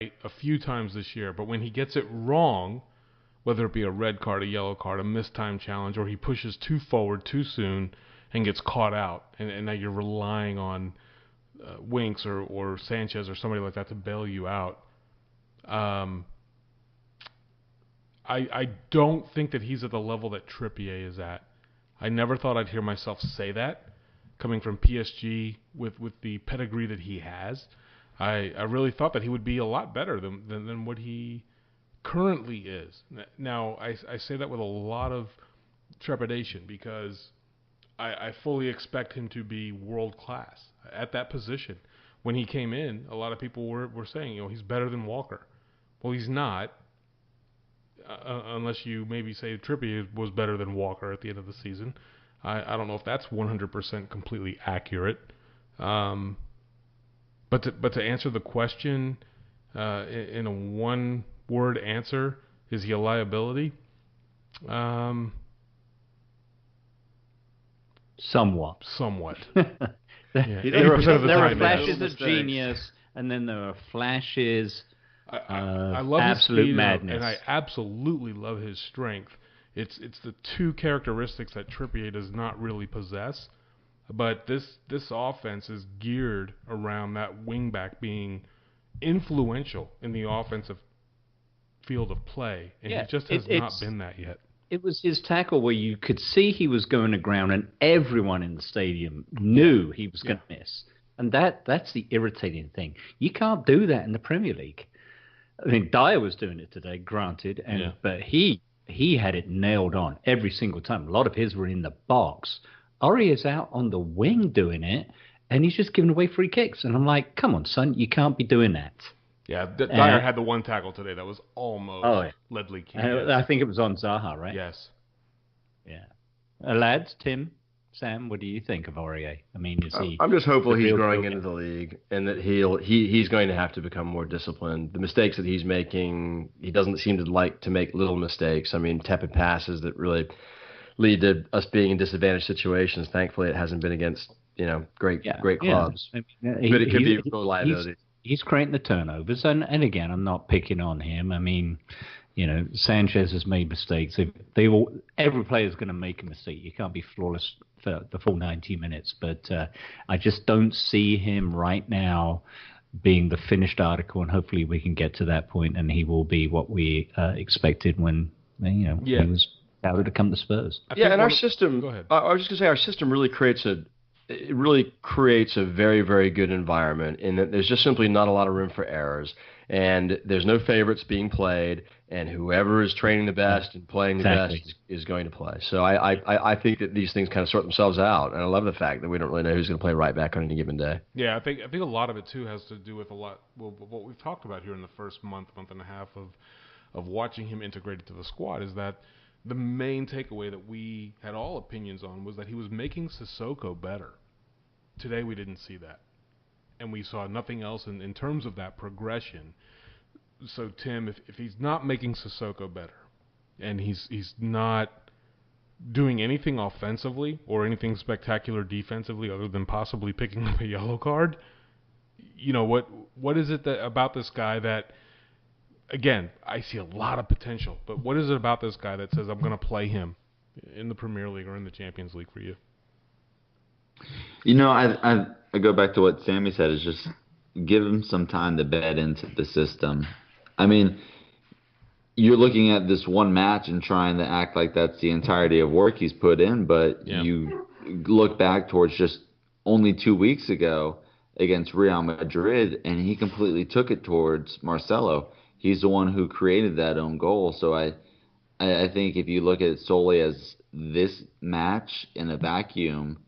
a few times this year, but when he gets it wrong, whether it be a red card, a yellow card, a missed time challenge, or he pushes too forward too soon and gets caught out, and now you're relying on Winks or Sanchez or somebody like that to bail you out. I don't think that he's at the level that Trippier is at. I never thought I'd hear myself say that, coming from PSG with the pedigree that he has. I really thought that he would be a lot better than what he currently is. Now, I say that with a lot of trepidation because I fully expect him to be world class at that position. When he came in, a lot of people were saying, he's better than Walker. Well, he's not, unless you maybe say Trippier was better than Walker at the end of the season. I don't know if that's 100% completely accurate. But to answer the question in a one-word answer, is he a liability? Somewhat. There are flashes of genius, and then there are flashes I love absolute his madness. And I absolutely love his strength. It's the two characteristics that Trippier does not really possess. But this offense is geared around that wingback being influential in the offensive field of play, and he just has not been that yet. It was his tackle where you could see he was going to ground, and everyone in the stadium knew he was going to miss. And that's the irritating thing. You can't do that in the Premier League. I mean, Dyer was doing it today, granted, but he had it nailed on every single time. A lot of his were in the box. Ori is out on the wing doing it, and he's just giving away free kicks. And I'm like, come on, son, you can't be doing that. Yeah, Dyer had the one tackle today that was almost Ledley King. I think it was on Zaha, right? Yes. Yeah. Lads, Tim, Sam, what do you think of Aurier? I mean, is he? I'm just hopeful he's growing into the league and that he's going to have to become more disciplined. The mistakes that he's making, he doesn't seem to like to make little mistakes. I mean, tepid passes that really lead to us being in disadvantaged situations. Thankfully, it hasn't been against great clubs. Yeah. I mean, but it could be a liability. He's creating the turnovers, and again, I'm not picking on him. I mean, Sanchez has made mistakes. Every player is going to make a mistake. You can't be flawless for the full 90 minutes. But I just don't see him right now being the finished article, and hopefully we can get to that point, and he will be what we expected when he was touted to come to Spurs. And our system. Go ahead. I was just going to say our system really creates a very, very good environment in that there's just simply not a lot of room for errors. And there's no favorites being played, and whoever is training the best and playing the best is going to play. So I think that these things kind of sort themselves out, and I love the fact that we don't really know who's going to play right back on any given day. Yeah, I think a lot of it too has to do with what we've talked about here in the first month and a half of watching him integrated to the squad is that the main takeaway that we had all opinions on was that he was making Sissoko better. Today we didn't see that. And we saw nothing else in terms of that progression. So, Tim, if he's not making Sissoko better, and he's not doing anything offensively or anything spectacular defensively other than possibly picking up a yellow card, what is it about this guy that, again, I see a lot of potential, but what is it about this guy that says I'm going to play him in the Premier League or in the Champions League for you? I go back to what Sammy said, is just give him some time to bed into the system. I mean, you're looking at this one match and trying to act like that's the entirety of work he's put in, but you look back towards just only 2 weeks ago against Real Madrid, and he completely took it towards Marcelo. He's the one who created that own goal. So I think if you look at it solely as this match in a vacuum,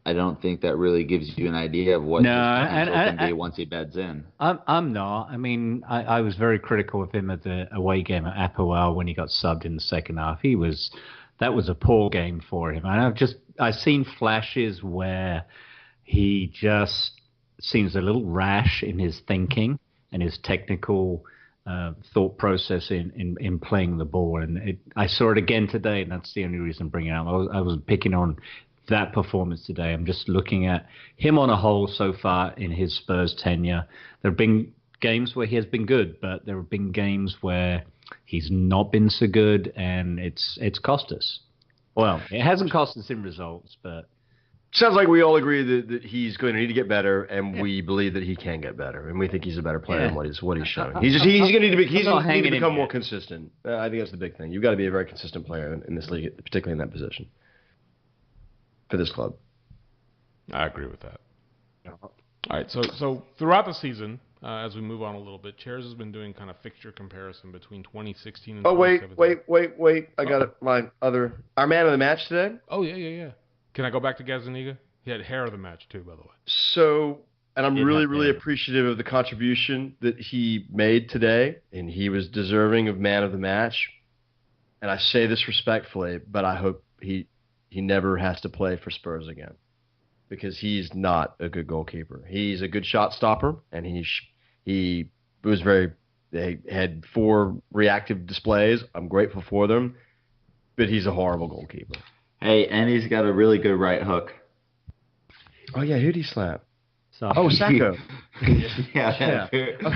I don't think that really gives you an idea of what his potential can be once he beds in. I'm not. I mean, I was very critical of him at the away game at Apoel when he got subbed in the second half. That was a poor game for him. And I've seen flashes where he just seems a little rash in his thinking and his technical thought process in playing the ball. And I saw it again today, and that's the only reason I'm bringing it up. I was picking on that performance today. I'm just looking at him on a whole so far in his Spurs tenure. There have been games where he has been good, but there have been games where he's not been so good, and it's cost us. Well, it hasn't cost us in results, but sounds like we all agree that he's going to need to get better, and we believe that he can get better, and we think he's a better player than what he's showing. He's going to need to become more consistent. I think that's the big thing. You've got to be a very consistent player in this league, particularly in that position for this club. I agree with that. All right, so throughout the season, as we move on a little bit, Chairs has been doing kind of fixture comparison between 2016 and 2017. Wait. I got it. Our man of the match today? Oh, yeah. Can I go back to Gazzaniga? He had hair of the match, too, by the way. So, and I'm really appreciative of the contribution that he made today, and he was deserving of man of the match. And I say this respectfully, but I hope he never has to play for Spurs again, because he's not a good goalkeeper. He's a good shot stopper, and he they had 4 reactive displays. I'm grateful for them, but he's a horrible goalkeeper. Hey, and he's got a really good right hook. Oh, yeah, who'd he slap? Sacco. yeah.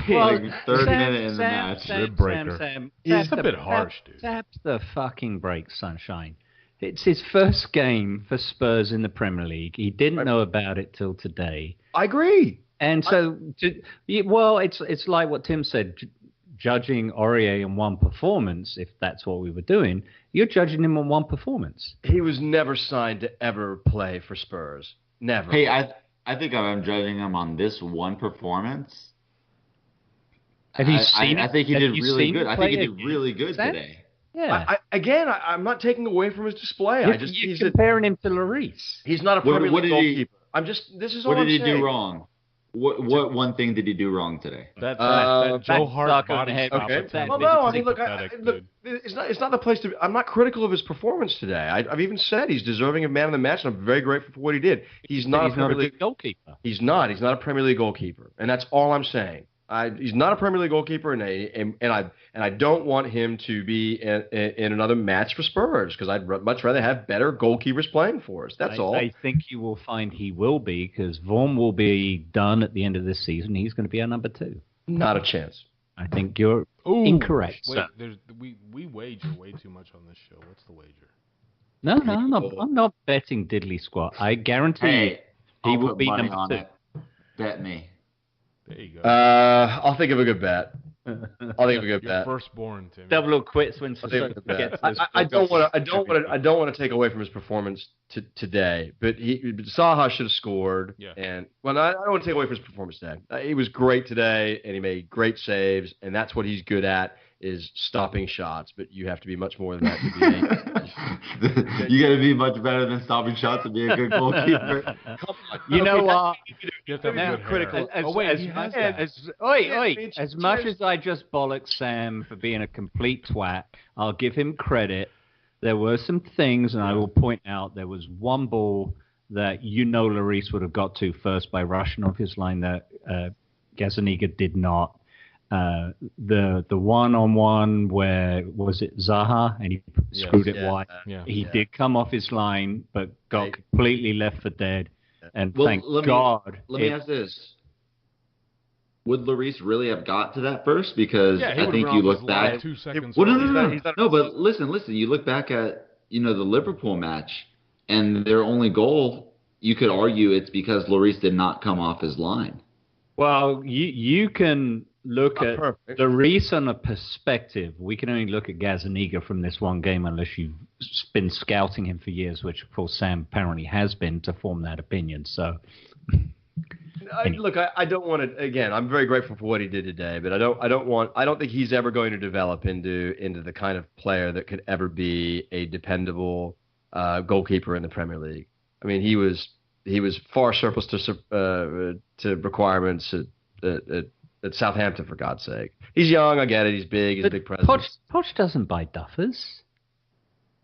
Well, third minute in the match. Rib breaker. He's a bit harsh, dude. Tap the fucking brakes, Sunshine. It's his first game for Spurs in the Premier League. He didn't know about it till today. I agree. And so, it's like what Tim said, judging Aurier in one performance, if that's what we were doing, you're judging him on one performance. He was never signed to ever play for Spurs. Never. Hey, I think I'm judging him on this one performance. Have you seen I think he did really good. I think he did really good today. Yeah. I'm not taking away from his display. You're comparing him to Lloris. He's not a Premier League goalkeeper. What did he do wrong? What one thing did he do wrong today? Joe Hart body stop. Okay. Well, no, I mean, look, it's not the place to. I'm not critical of his performance today. I've even said he's deserving of man of the match, and I'm very grateful for what he did. He's not a Premier League goalkeeper. He's not a Premier League goalkeeper, and that's all I'm saying. He's not a Premier League goalkeeper, and I don't want him to be in another match for Spurs, because I'd much rather have better goalkeepers playing for us. That's all. I think you will find he will be, because Vorm will be done at the end of this season. He's going to be our number 2. Not a chance. I think you're incorrect. Wait, we wager way too much on this show. What's the wager? No, I'm not betting diddly squat. I guarantee he will be number 2. Bet me. There you go. I'll think of a good bet. Your firstborn, Tim. Double or quits when I don't want to take away from his performance today, but Zaha should have scored. Yeah. And I don't want to take away from his performance today. He was great today, and he made great saves, and that's what he's good at, is stopping shots. But you have to be much more than that to be. You got to be much better than stopping shots to be a good goalkeeper. You know what? You have to have critical. As much as I just bollocked Sam for being a complete twat, I'll give him credit. There were some things, and I will point out there was one ball that Lloris would have got to first by rushing off his line that Gazzaniga did not. The one-on-one where, was it Zaha, and he screwed it wide. He did come off his line, but got completely left for dead. And thank God. Let me ask this. Would Lloris really have got to that first? Because I think you look back. 2 seconds. No, but listen. You look back at the Liverpool match, and their only goal, you could argue it's because Lloris did not come off his line. Well, you can look at Lloris on a perspective. We can only look at Gazzaniga from this one game unless you've been scouting him for years, which of course Sam apparently has been, to form that opinion. So, look, I don't want to. Again, I'm very grateful for what he did today, but I don't think he's ever going to develop into the kind of player that could ever be a dependable goalkeeper in the Premier League. I mean, he was far surplus to requirements at Southampton, for God's sake. He's young, I get it. He's big. He's a big presence. Poch doesn't buy duffers.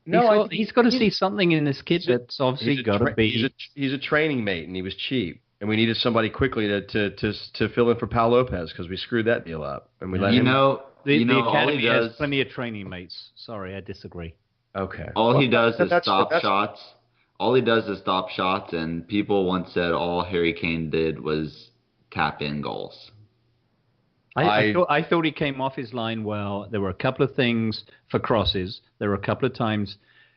No, he's got to see something in this kid that's obviously got to be. He's a training mate, and he was cheap, and we needed somebody quickly to fill in for Pau Lopez, because we screwed that deal up, and we let him. The academy has plenty of training mates. Sorry, I disagree. Okay. All he does is stop shots. All he does is stop shots, and people once said all Harry Kane did was tap in goals. I thought he came off his line well. There were a couple of things for crosses. There were a couple of times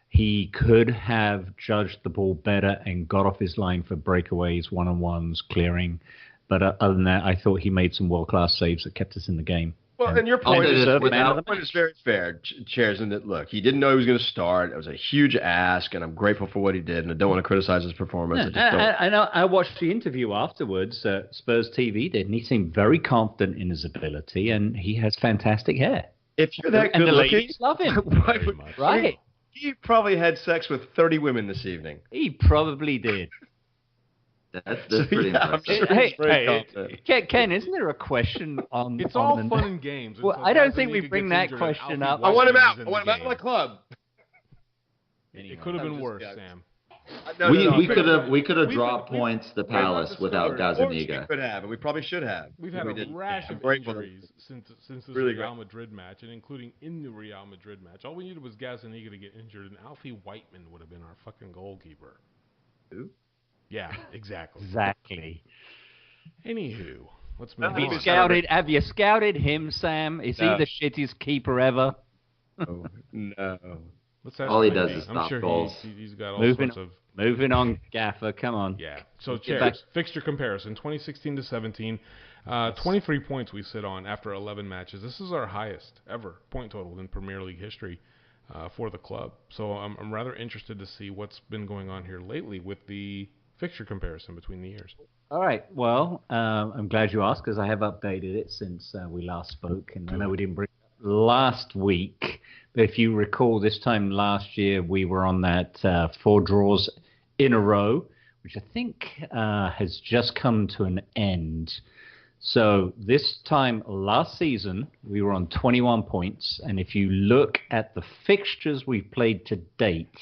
he could have judged the ball better and got off his line for breakaways, one-on-ones, clearing. But other than that, I thought he made some world-class saves that kept us in the game. Well, and your point is very fair, Chairs, in that, look, he didn't know he was going to start. It was a huge ask, and I'm grateful for what he did, and I don't want to criticize his performance. I watched the interview afterwards, Spurs TV did, and he seemed very confident in his ability, and he has fantastic hair. If you're that good looking, ladies love him. Right. He probably had sex with 30 women this evening. He probably did. That's pretty impressive. Ken, isn't there a question on... It's all fun and games. Well, I don't think we bring that question up. I want him out. I want him out of my club. It could have been worse, Sam. We could have dropped points to Palace without Gazzaniga. We could have, and we probably should have. We've had a rash of injuries since this Real Madrid match, and including in the Real Madrid match. All we needed was Gazzaniga to get injured, and Alfie Whiteman would have been our fucking goalkeeper. Who? Yeah, exactly. Exactly. Anywho, let's move on. Have you scouted him, Sam? Is he the shittiest keeper ever? Oh, no. All he does is stop goals. He's got all sorts of... Moving on, Gaffer, come on. Yeah. So, Chairs, fixture comparison, 2016 to 17, 23 points we sit on after 11 matches. This is our highest ever point total in Premier League history for the club. So I'm rather interested to see what's been going on here lately with the fixture comparison between the years. All right. Well, I'm glad you asked because I have updated it since we last spoke. And I know we didn't bring it up last week. But if you recall, this time last year, we were on that 4 draws in a row, which I think has just come to an end. So this time last season, we were on 21 points. And if you look at the fixtures we've played to date,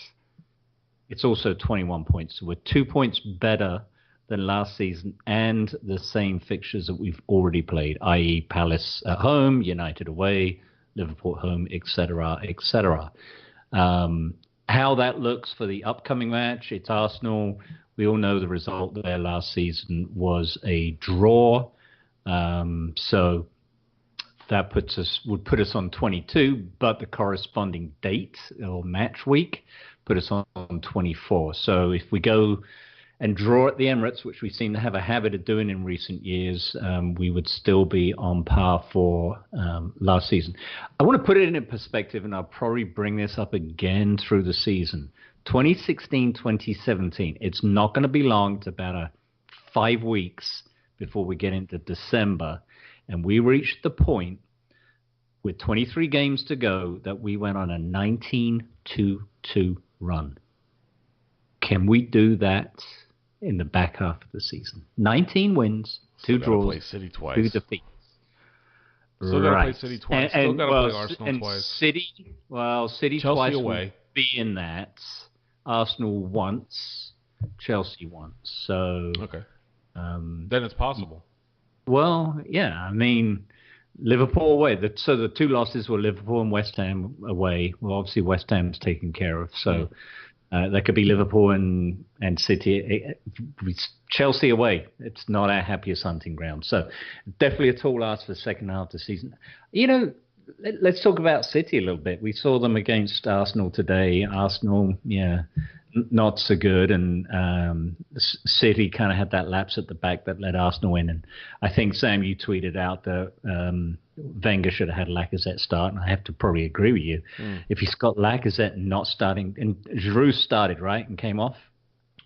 it's also 21 points. So we're 2 points better than last season and the same fixtures that we've already played, i.e. Palace at home, United away, Liverpool at home, etc., etc. How that looks for the upcoming match, it's Arsenal. We all know the result there last season was a draw. So that would put us on 22, but the corresponding date or match week put us on 24. So if we go and draw at the Emirates, which we seem to have a habit of doing in recent years, we would still be on par for last season. I want to put it in perspective, and I'll probably bring this up again through the season. 2016, 2017, it's not going to be long. It's about 5 weeks before we get into December. And we reached the point with 23 games to go that we went on a 19-2-2 run. Can we do that in the back half of the season? 19 wins, 2 draws, play City twice. 2 defeats. Still got to play City twice. Still got to play Arsenal twice. City Chelsea twice away. Be in that. Arsenal once, Chelsea once. So okay, then it's possible. Well, yeah. I mean, Liverpool away. So the 2 losses were Liverpool and West Ham away. Well, obviously West Ham's taken care of. So that could be Liverpool and City. Chelsea away. It's not our happiest hunting ground. So definitely a tall ask for the second half of the season. You know, let's talk about City a little bit. We saw them against Arsenal today. Arsenal, not so good. And City kind of had that lapse at the back that let Arsenal in. And I think, Sam, you tweeted out that Wenger should have had Lacazette start. And I have to probably agree with you. If he's got Lacazette not starting, and Giroud started, right, and came off?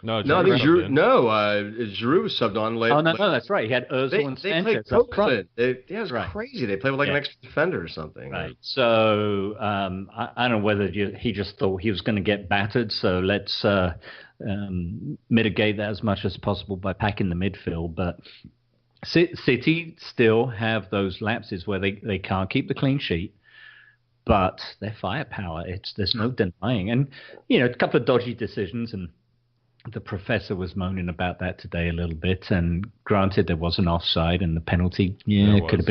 No, I think Giroud was subbed on late. Oh, no, that's right. He had Ozil and Sanchez up front. It was crazy. They played with like an extra defender or something. Right. So I don't know whether he just thought he was going to get battered, so let's mitigate that as much as possible by packing the midfield. But City still have those lapses where they can't keep the clean sheet. But their firepower, there's no denying. And, a couple of dodgy decisions, and the professor was moaning about that today a little bit, and granted there was an offside and the penalty, could have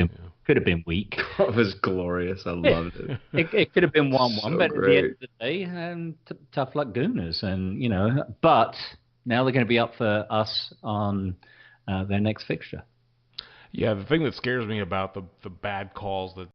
been weak. It was glorious. I loved it. It could have been 1-1, so but at the end of the day, tough luck Gooners, and but now they're going to be up for us on their next fixture. Yeah, the thing that scares me about the bad calls that